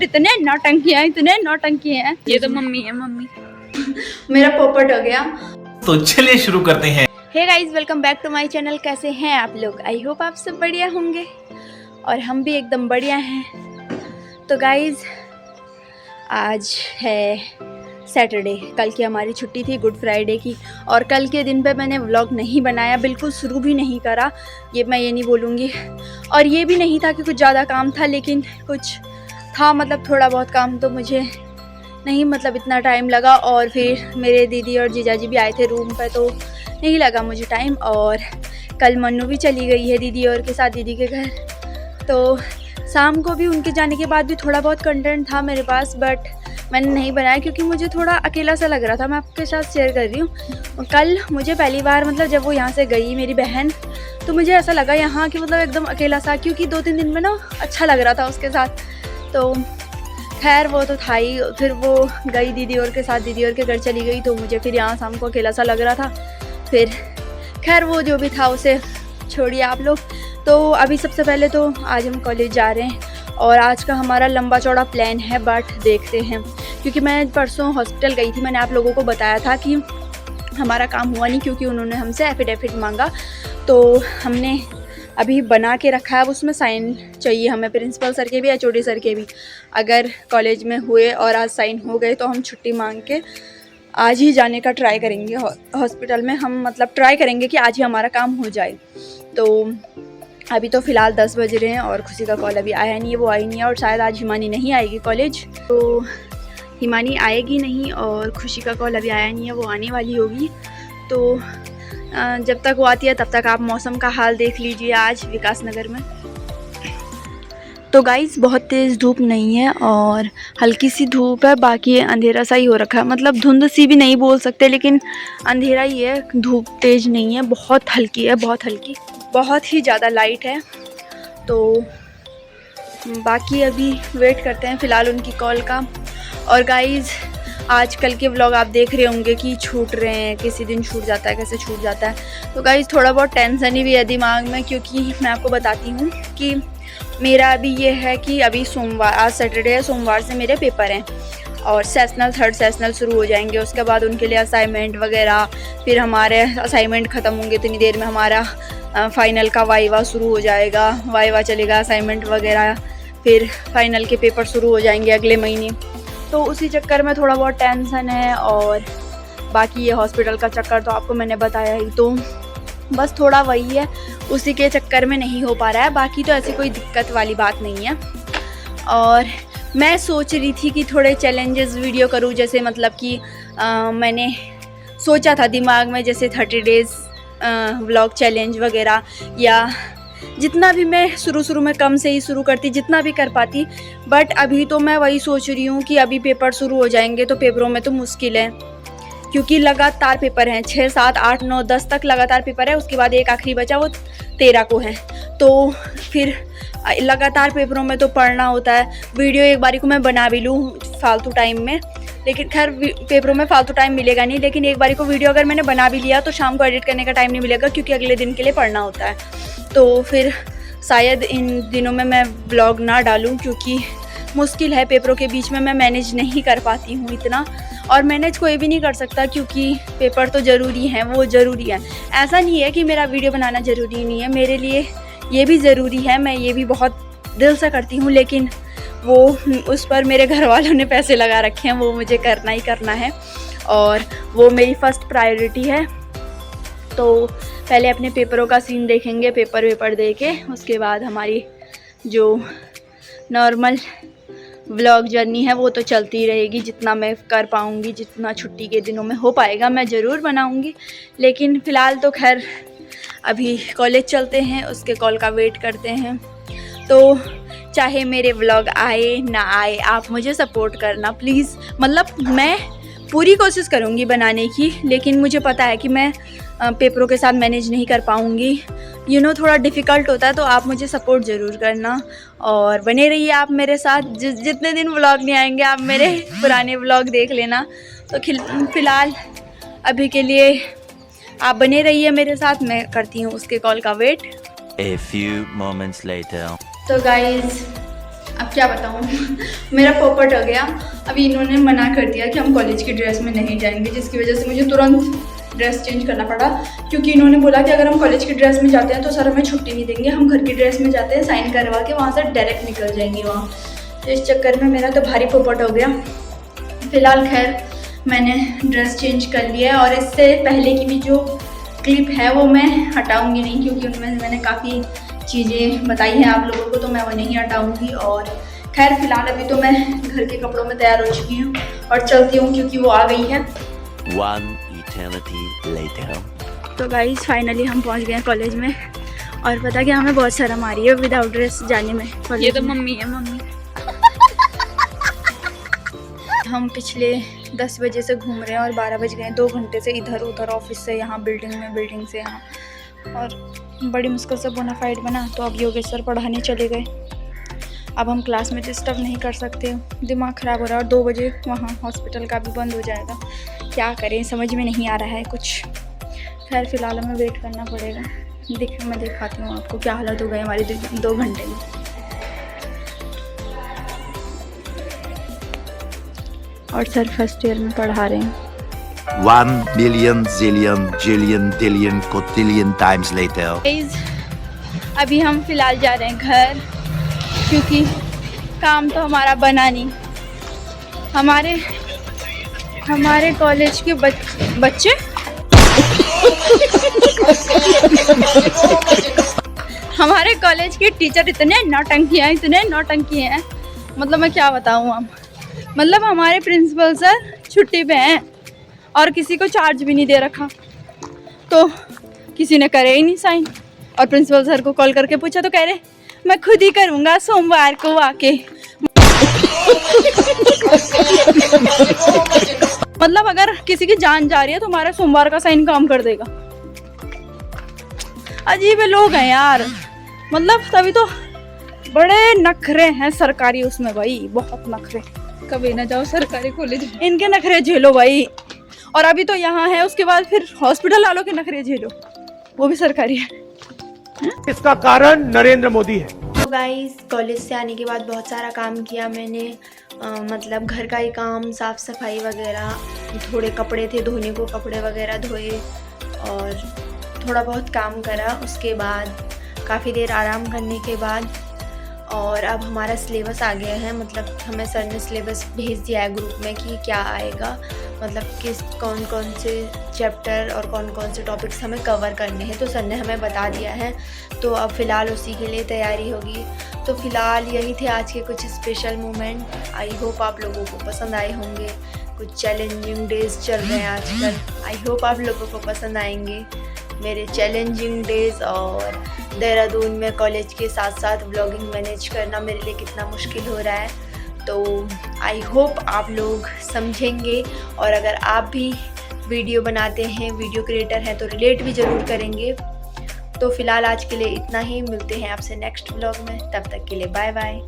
इतने नौटंकी हैं। ये तो मम्मी है, मम्मी मेरा पोपट हो गया। तो चलिए शुरू करते हैं। Hey guys, welcome back to my channel. कैसे हैं आप लोग? आई होप आप सब बढ़िया होंगे और हम भी एकदम बढ़िया हैं। तो गाइज आज है सैटरडे, कल की हमारी छुट्टी थी गुड फ्राइडे की, और कल के दिन पे मैंने व्लॉग नहीं बनाया, बिल्कुल शुरू भी नहीं करा। ये मैं ये नहीं बोलूँगी, और ये भी नहीं था कि कुछ ज़्यादा काम था, लेकिन कुछ था, मतलब थोड़ा बहुत काम, तो मुझे नहीं, मतलब इतना टाइम लगा। और फिर मेरे दीदी और जीजाजी भी आए थे रूम पे, तो नहीं लगा मुझे टाइम। और कल मन्नू भी चली गई है दीदी और के साथ, दीदी के घर। तो शाम को भी उनके जाने के बाद भी थोड़ा बहुत कंटेंट था मेरे पास, बट मैंने नहीं बनाया क्योंकि मुझे थोड़ा अकेला सा लग रहा था। मैं आपके साथ शेयर कर रही हूँ। कल मुझे पहली बार, मतलब जब वो यहाँ से गई मेरी बहन, तो मुझे ऐसा लगा यहाँ कि मतलब एकदम अकेला सा, क्योंकि 2-3 दिन में ना अच्छा लग रहा था उसके साथ। तो खैर वो तो था ही। फिर वो गई दीदी और के साथ, दीदी और के घर चली गई, तो मुझे फिर यहाँ शाम को अकेला सा लग रहा था। फिर खैर वो जो भी था उसे छोड़िए आप लोग। तो अभी सबसे पहले तो आज हम कॉलेज जा रहे हैं, और आज का हमारा लंबा चौड़ा प्लान है, बट देखते हैं। क्योंकि मैं परसों हॉस्पिटल गई थी, मैंने आप लोगों को बताया था कि हमारा काम हुआ नहीं क्योंकि उन्होंने हमसे एफिडेविट मांगा। तो हमने अभी बना के रखा है, उसमें साइन चाहिए हमें, प्रिंसिपल सर के भी, एचओडी सर के भी। अगर कॉलेज में हुए और आज साइन हो गए तो हम छुट्टी मांग के आज ही जाने का ट्राई करेंगे हॉस्पिटल में। हम मतलब ट्राई करेंगे कि आज ही हमारा काम हो जाए। तो अभी तो फ़िलहाल 10 बज रहे हैं और खुशी का कॉल अभी आया नहीं है, वो आई नहीं है, और शायद आज हिमानी नहीं आएगी कॉलेज। तो हिमानी आएगी नहीं और खुशी का कॉल अभी आया नहीं है, वो आने वाली होगी। तो जब तक वो आती है तब तक आप मौसम का हाल देख लीजिए आज विकास नगर में। तो गाइस बहुत तेज़ धूप नहीं है और हल्की सी धूप है, बाकी अंधेरा सा ही हो रखा है। मतलब धुंध सी भी नहीं बोल सकते, लेकिन अंधेरा ही है, धूप तेज़ नहीं है, बहुत हल्की है, बहुत हल्की, बहुत ही ज़्यादा लाइट है। तो बाकी अभी वेट करते हैं फ़िलहाल उनकी कॉल का। और गाइज़ आजकल के व्लॉग आप देख रहे होंगे कि छूट रहे हैं, किसी दिन छूट जाता है, कैसे छूट जाता है। तो गाइज़ थोड़ा बहुत टेंशन ही भी है दिमाग में, क्योंकि मैं आपको बताती हूँ कि मेरा अभी ये है कि अभी सोमवार, आज सैटरडे है, सोमवार से मेरे पेपर हैं और सेशनल, 3rd सेशनल शुरू हो जाएंगे। उसके बाद उनके लिए असाइनमेंट वगैरह, फिर हमारे असाइनमेंट ख़त्म होंगे इतनी देर में हमारा फाइनल का वाइवा शुरू हो जाएगा, वाइवा चलेगा, असाइनमेंट वगैरह, फिर फाइनल के पेपर शुरू हो जाएंगे अगले महीने। तो उसी चक्कर में थोड़ा बहुत टेंशन है। और बाकी ये हॉस्पिटल का चक्कर तो आपको मैंने बताया ही, तो बस थोड़ा वही है, उसी के चक्कर में नहीं हो पा रहा है। बाकी तो ऐसी कोई दिक्कत वाली बात नहीं है। और मैं सोच रही थी कि थोड़े चैलेंजेस वीडियो करूँ, जैसे मतलब कि मैंने सोचा था दिमाग में, जैसे 30 डेज़ व्लॉग चैलेंज वगैरह, या जितना भी मैं शुरू में कम से ही शुरू करती, जितना भी कर पाती। बट अभी तो मैं वही सोच रही हूँ कि अभी पेपर शुरू हो जाएंगे तो पेपरों में तो मुश्किल है, क्योंकि लगातार पेपर हैं, 6, 7, 8, 9, 10 तक लगातार पेपर है। उसके बाद एक आखिरी बचा, वो 13 को है। तो फिर लगातार पेपरों में तो पढ़ना होता है। वीडियो एक बारी को मैं बना भी लूँ फालतू टाइम में, लेकिन खैर पेपरों में फालतू टाइम मिलेगा नहीं, लेकिन एक बारी को वीडियो अगर मैंने बना भी लिया तो शाम को एडिट करने का टाइम नहीं मिलेगा, क्योंकि अगले दिन के लिए पढ़ना होता है। तो फिर शायद इन दिनों में मैं ब्लॉग ना डालूँ, क्योंकि मुश्किल है, पेपरों के बीच में मैं मैनेज नहीं कर पाती हूँ इतना। और मैनेज कोई भी नहीं कर सकता, क्योंकि पेपर तो ज़रूरी हैं, वो ज़रूरी है। ऐसा नहीं है कि मेरा वीडियो बनाना ज़रूरी नहीं है, मेरे लिए ये भी ज़रूरी है, मैं ये भी बहुत दिल से करती हूँ, लेकिन वो उस पर मेरे घर वालों ने पैसे लगा रखे हैं, वो मुझे करना ही करना है, और वो मेरी फ़र्स्ट प्रायोरिटी है। तो पहले अपने पेपरों का सीन देखेंगे, पेपर वेपर दे के, उसके बाद हमारी जो नॉर्मल व्लॉग जर्नी है वो तो चलती रहेगी। जितना मैं कर पाऊँगी, जितना छुट्टी के दिनों में हो पाएगा, मैं ज़रूर बनाऊँगी। लेकिन फ़िलहाल तो खैर अभी कॉलेज चलते हैं, उसके कॉल का वेट करते हैं। तो चाहे मेरे व्लॉग आए ना आए, आप मुझे सपोर्ट करना प्लीज़। मतलब मैं पूरी कोशिश करूँगी बनाने की, लेकिन मुझे पता है कि मैं पेपरों के साथ मैनेज नहीं कर पाऊँगी, थोड़ा डिफ़िकल्ट होता है। तो आप मुझे सपोर्ट ज़रूर करना और बने रहिए आप मेरे साथ। जितने दिन व्लॉग नहीं आएंगे आप मेरे पुराने व्लॉग देख लेना। तो फ़िलहाल अभी के लिए आप बने रहिए मेरे साथ, मैं करती हूँ उसके कॉल का wait. A few moments later. तो गाइज़ अब क्या बताऊँ मेरा पोपट हो गया। अभी इन्होंने मना कर दिया कि हम कॉलेज की ड्रेस में नहीं जाएंगे, जिसकी वजह से मुझे तुरंत ड्रेस चेंज करना पड़ा, क्योंकि इन्होंने बोला कि अगर हम कॉलेज की ड्रेस में जाते हैं तो सर हमें छुट्टी नहीं देंगे, हम घर की ड्रेस में जाते हैं, साइन करवा के वहाँ से डायरेक्ट निकल जाएंगे वहाँ। तो इस चक्कर में मेरा तो भारी पोपट हो गया। फ़िलहाल खैर मैंने ड्रेस चेंज कर लिया है, और इससे पहले की भी जो क्लिप है वो मैं हटाऊँगी नहीं, क्योंकि उनमें मैंने काफ़ी चीज़ें बताई हैं आप लोगों को, तो मैं वो नहीं हटाऊँगी। और खैर फ़िलहाल अभी तो मैं घर के कपड़ों में तैयार हो चुकी हूँ और चलती हूँ, क्योंकि वो आ गई है। One eternity later. तो गाइस फाइनली हम पहुँच गए हैं कॉलेज में, और पता क्या हमें बहुत शर्म आ रही है विदाउट ड्रेस जाने में। ये तो मम्मी है, मम्मी। हम पिछले 10 बजे से घूम रहे हैं और 12 बज गए, 2 घंटे से इधर उधर, ऑफिस से यहाँ, बिल्डिंग में, बिल्डिंग से यहाँ, और बड़ी मुश्किल से बोनाफाइड बना। तो अब योगेश सर पढ़ाने चले गए। अब हम क्लास में डिस्टर्ब नहीं कर सकते, दिमाग ख़राब हो रहा है। और 2 बजे वहाँ हॉस्पिटल का भी बंद हो जाएगा, क्या करें समझ में नहीं आ रहा है कुछ। खैर फ़िलहाल हमें वेट करना पड़ेगा। मैं दिखाती हूँ आपको क्या हालत हो गई हमारी 2 घंटे में। और सर फर्स्ट ईयर में पढ़ा रहे हैं। 1 million zillion jillion dillion cotillion times later. अभी हम फ़िलहाल जा रहे हैं घर, क्योंकि काम तो हमारा बना नहीं। हमारे कॉलेज के बच्चे हमारे कॉलेज के टीचर इतने नौटंकी हैं, मतलब मैं क्या बताऊँ अब। मतलब हमारे प्रिंसिपल सर छुट्टी पे हैं और किसी को चार्ज भी नहीं दे रखा, तो किसी ने करे ही नहीं साइन। और प्रिंसिपल सर को कॉल करके पूछा तो कह रहे मैं खुद ही करूँगा सोमवार को आके। मतलब अगर किसी की जान जा रही है तो हमारा सोमवार का साइन काम कर देगा। अजीब लोग हैं यार, मतलब तभी तो बड़े नखरे हैं सरकारी उसमें भाई, बहुत नखरे। कभी ना जाओ सरकारी कॉलेज, इनके नखरे झेलो भाई। और अभी तो यहाँ है, उसके बाद फिर हॉस्पिटल वालों के नखरे झेलो, वो भी सरकारी है। इसका कारण नरेंद्र मोदी है। तो गाइस कॉलेज से आने के बाद बहुत सारा काम किया मैंने, मतलब घर का ही काम, साफ़ सफाई वगैरह, थोड़े कपड़े थे धोने को, कपड़े वगैरह धोए और थोड़ा बहुत काम करा। उसके बाद काफ़ी देर आराम करने के बाद, और अब हमारा सिलेबस आ गया है। मतलब हमें सर ने सिलेबस भेज दिया है ग्रुप में कि क्या आएगा, मतलब कौन कौन से चैप्टर और कौन कौन से टॉपिक्स हमें कवर करने हैं, तो सर ने हमें बता दिया है। तो अब फ़िलहाल उसी के लिए तैयारी होगी। तो फ़िलहाल यही थे आज के कुछ स्पेशल मोमेंट। आई होप आप लोगों को पसंद आए होंगे। कुछ चैलेंजिंग डेज़ चल रहे हैं आजकल, आई होप आप लोगों को पसंद आएंगे मेरे चैलेंजिंग डेज़। और देहरादून में कॉलेज के साथ साथ व्लॉगिंग मैनेज करना मेरे लिए कितना मुश्किल हो रहा है, तो आई होप आप लोग समझेंगे। और अगर आप भी वीडियो बनाते हैं, वीडियो क्रिएटर हैं, तो रिलेट भी ज़रूर करेंगे। तो फ़िलहाल आज के लिए इतना ही, मिलते हैं आपसे नेक्स्ट व्लॉग में, तब तक के लिए बाय बाय।